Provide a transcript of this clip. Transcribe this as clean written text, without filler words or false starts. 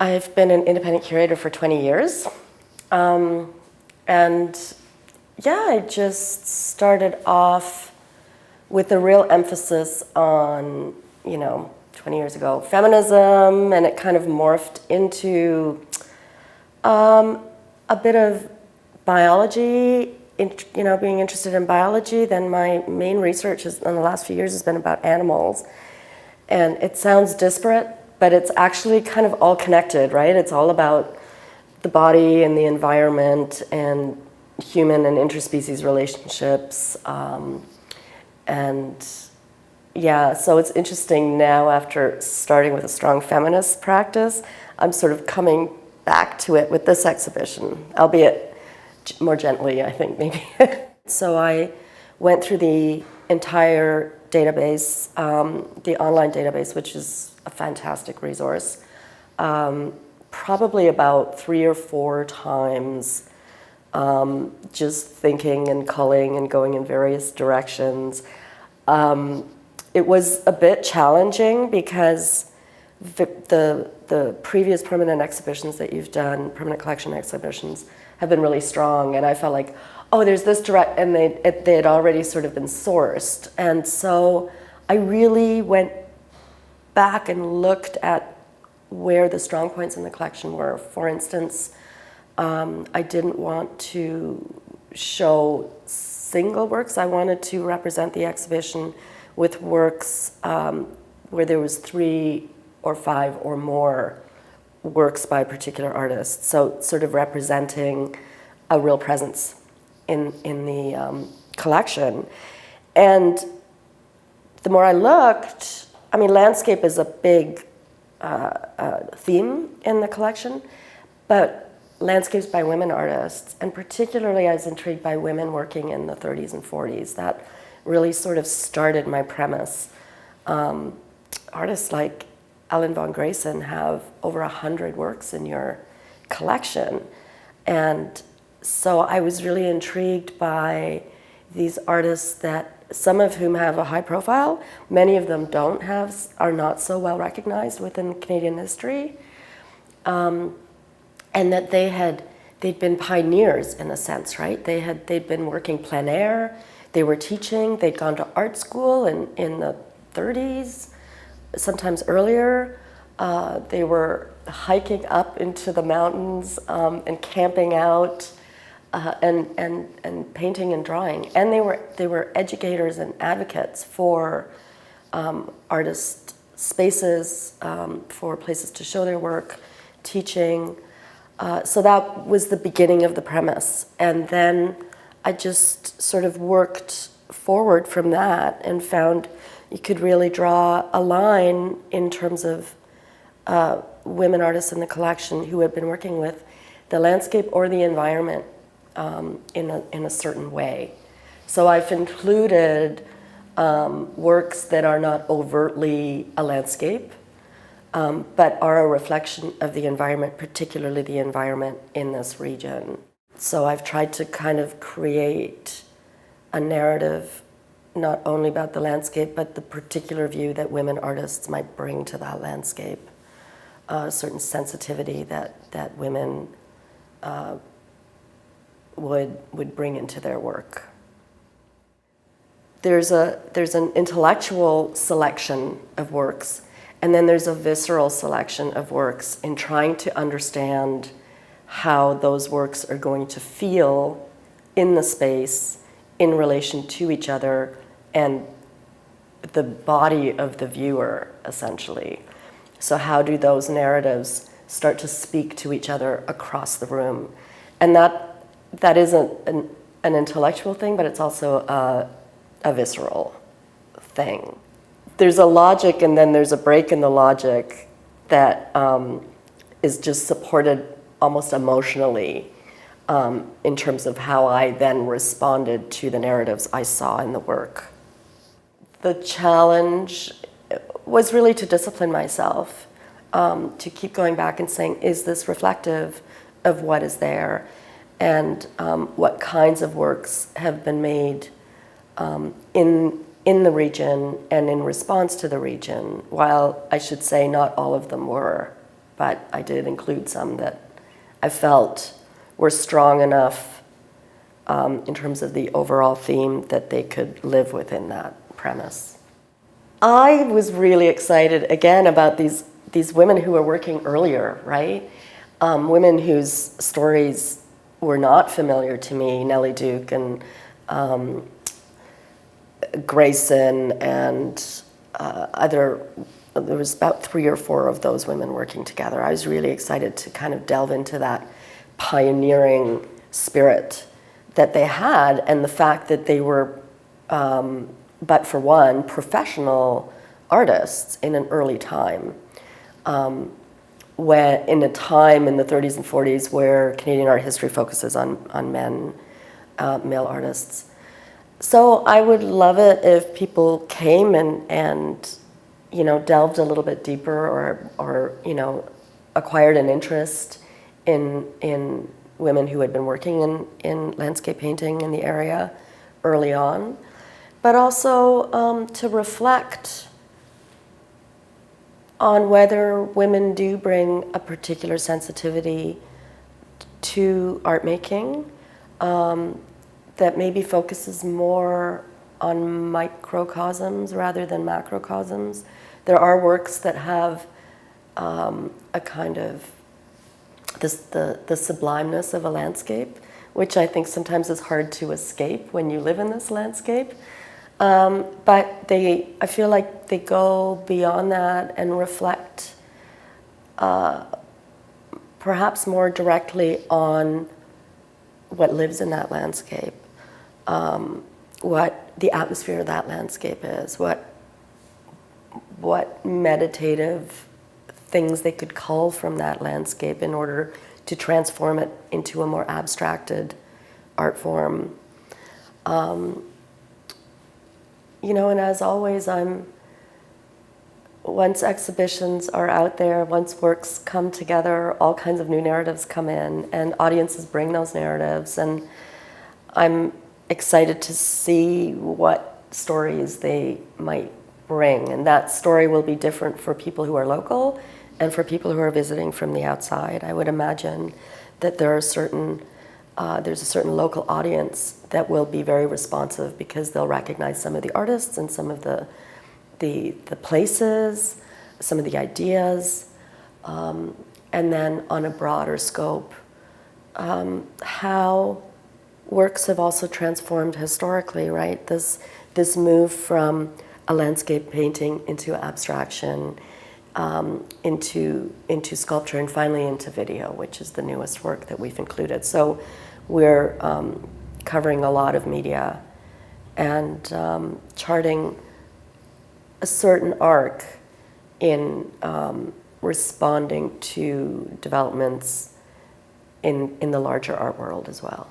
I've been an independent curator for 20 years. And yeah, I just started off with a real emphasis on, 20 years ago, feminism, and it kind of morphed into a bit of biology, being interested in biology. Then my main research in the last few years has been about animals. And it sounds disparate, but it's actually kind of all connected, right? It's all about the body and the environment and human and interspecies relationships. And yeah, so it's interesting now, after starting with a strong feminist practice, I'm sort of coming back to it with this exhibition, albeit more gently, I think, maybe. So I went through the entire database, the online database, which is a fantastic resource, probably about 3 or 4 times, just thinking and culling and going in various directions. It was a bit challenging because the previous permanent exhibitions that you've done, permanent collection exhibitions, have been really strong, and I felt like, oh, there's this direct, and they had already sort of been sourced. And so I really went back and looked at where the strong points in the collection were. For instance, I didn't want to show single works. I wanted to represent the exhibition with works where there was 3 or 5 or more works by particular artists. So sort of representing a real presence in the collection. And the more I looked, landscape is a big theme in the collection, but landscapes by women artists, and particularly I was intrigued by women working in the 30s and 40s. That really sort of started my premise. Artists like Ellen von Grayson have over 100 works in your collection. And so I was really intrigued by these artists that some of whom have a high profile, many of them are not so well recognized within Canadian history. And that they'd been pioneers in a sense, right? They'd been working plein air, they were teaching, they'd gone to art school in the 30s, sometimes earlier. They were hiking up into the mountains and camping out and painting and drawing. And they were educators and advocates for artist spaces, for places to show their work, teaching. So that was the beginning of the premise. And then I just sort of worked forward from that and found you could really draw a line in terms of women artists in the collection who had been working with the landscape or the environment in a certain way. So I've included works that are not overtly a landscape, but are a reflection of the environment, particularly the environment in this region. So I've tried to kind of create a narrative not only about the landscape, but the particular view that women artists might bring to that landscape, a certain sensitivity that women would bring into their work. There's an intellectual selection of works, and then there's a visceral selection of works in trying to understand how those works are going to feel in the space in relation to each other and the body of the viewer, essentially. So how do those narratives start to speak to each other across the room? And that isn't an intellectual thing, but it's also a visceral thing. There's a logic, and then there's a break in the logic that is just supported almost emotionally in terms of how I then responded to the narratives I saw in the work. The challenge was really to discipline myself, to keep going back and saying, is this reflective of what is there? And what kinds of works have been made in the region and in response to the region, while I should say not all of them were. but I did include some that I felt were strong enough in terms of the overall theme that they could live within that premise. I was really excited, again, about these women who were working earlier, right? Women whose stories were not familiar to me, Nellie Duke and Grayson and there was about 3 or 4 of those women working together. I was really excited to kind of delve into that pioneering spirit that they had, and the fact that they were, but for one, professional artists in an early time. When, in a time in the 30s and 40s where Canadian art history focuses on men, male artists. So I would love it if people came and you know, delved a little bit deeper or you know, acquired an interest in women who had been working in landscape painting in the area early on, but also to reflect on whether women do bring a particular sensitivity to art making that maybe focuses more on microcosms rather than macrocosms. There are works that have a kind of the sublimeness of a landscape, which I think sometimes is hard to escape when you live in this landscape. But I feel like they go beyond that and reflect perhaps more directly on what lives in that landscape, what the atmosphere of that landscape is, what meditative things they could cull from that landscape in order to transform it into a more abstracted art form. You know, and as always, once exhibitions are out there, once works come together, all kinds of new narratives come in, and audiences bring those narratives, and I'm excited to see what stories they might bring, and that story will be different for people who are local and for people who are visiting from the outside. I would imagine that there's a certain local audience that will be very responsive because they'll recognize some of the artists and some of the places, some of the ideas, and then on a broader scope, how works have also transformed historically, right? This move from a landscape painting into abstraction, into sculpture, and finally into video, which is the newest work that we've included. So we're covering a lot of media and charting a certain arc in responding to developments in the larger art world as well.